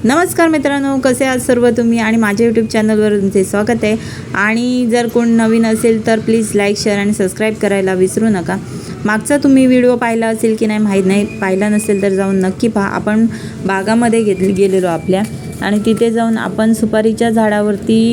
नमस्कार मित्रांनो, कसे आहात सर्व तुम्ही आणि माझ्या यूट्यूब चॅनलवर तुमचे स्वागत आहे। आणि जर कोण नवीन असेल तर प्लीज लाईक शेअर आणि सबस्क्राईब करायला विसरू नका। मागचा तुम्ही व्हिडिओ पाहिला असेल की नाही माहीत नाही, पाहिला नसेल तर जाऊन नक्की पहा। आपण बागामध्ये गेलेलो आपल्या आणि तिथे जाऊन आपण सुपारीच्या झाडावरती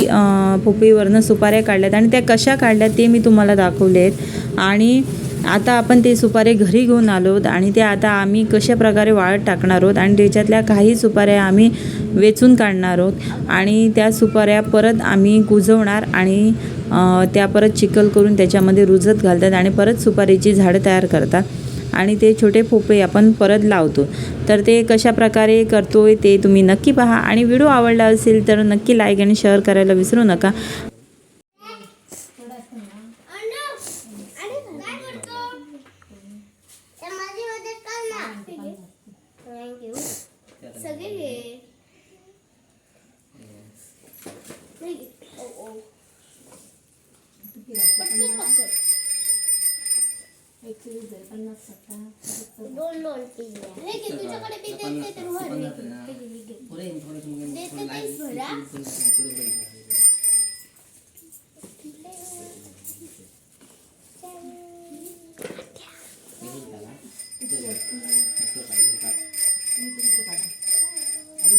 पोपईवरनं सुपाऱ्या काढल्यात आणि त्या कशा काढल्यात ते मी तुम्हाला दाखवले आहेत। आणि आता आपण ते सुपारे घरी घेऊन आलोत आणि ते आता आम्ही कशा प्रकारे वाळत टाकणार आहोत आणि त्याच्यातल्या काही सुपाऱ्या आम्ही वेचून काढणार आहोत आणि त्या सुपाऱ्या परत आम्ही कुजवणार आणि त्या परत चिखल करून त्याच्यामध्ये रुजत घालतात आणि परत सुपारीची झाडं तयार करतात आणि ते छोटे पोपई आपण परत लावतो। तर ते कशा प्रकारे करतोय ते तुम्ही नक्की पहा आणि व्हिडिओ आवडला असेल तर नक्की लाईक आणि शेअर करायला विसरू नका।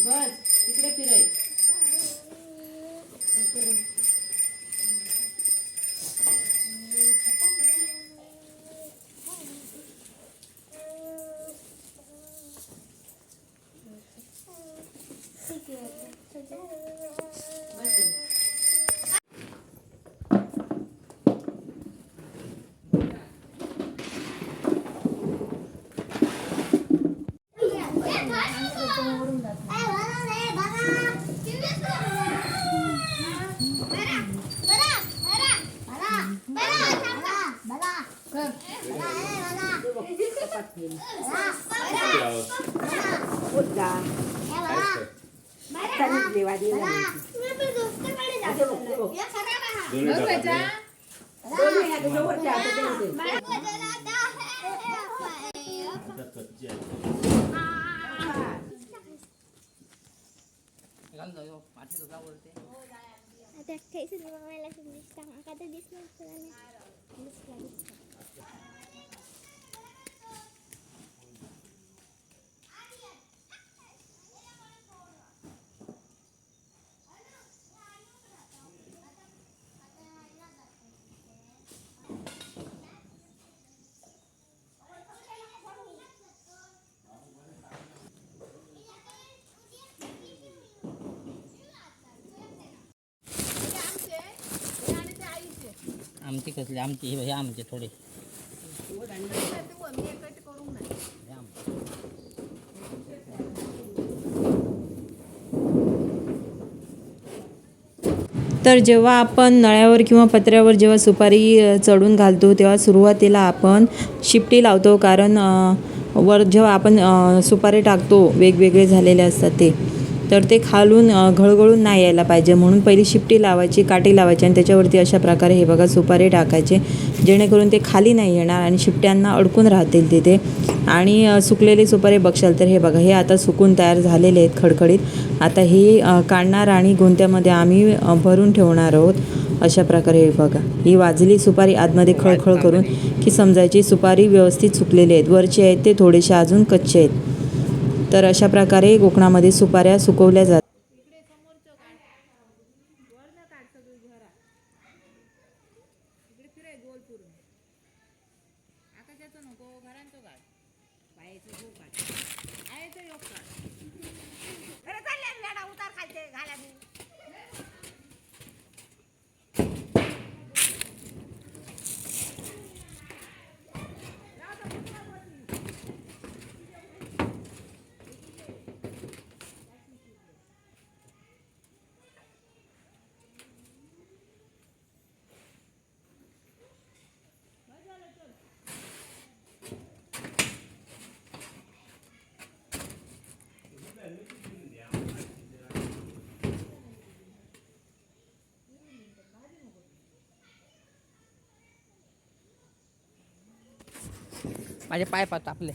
बस इकडे फिराय आमचे कसले आमचे हे आमचे थोडे तर जेव्हा आपण नळ्यावर किंवा पत्र्यावर जेव्हा सुपारी चढून घालतो तेव्हा सुरुवातीला आपण शिपटी लावतो, कारण वर जेव्हा आपण सुपारी टाकतो वेगवेगळे झालेले असतात तर ते खालून घळघळून नाही यायला पाहिजे म्हणून पहिली शिपटी लावायची, काठी लावायची आणि त्याच्यावरती अशा प्रकारे हे बघा सुपारी टाकायचे, जेणेकरून ते खाली नाही येणार आणि शिपट्यांना अडकून राहतील तिथे। आणि सुकलेले सुपारी बघशाल तर हे बघा, हे आता सुकून तयार झालेले आहेत खडखडीत। आता हे काढणार आणि गोंत्यामध्ये आम्ही भरून ठेवणार आहोत। अशा प्रकारे हे बघा, ही वाजली सुपारी आतमध्ये खळखळ करून की समजायची सुपारी व्यवस्थित सुकलेली आहेत, वरचे आहेत ते थोडेसे अजून कच्चे आहेत। तर अशा प्रकारे कोकणामध्ये सुपाऱ्या सुकवल्या जातात। माझे पाय तापले।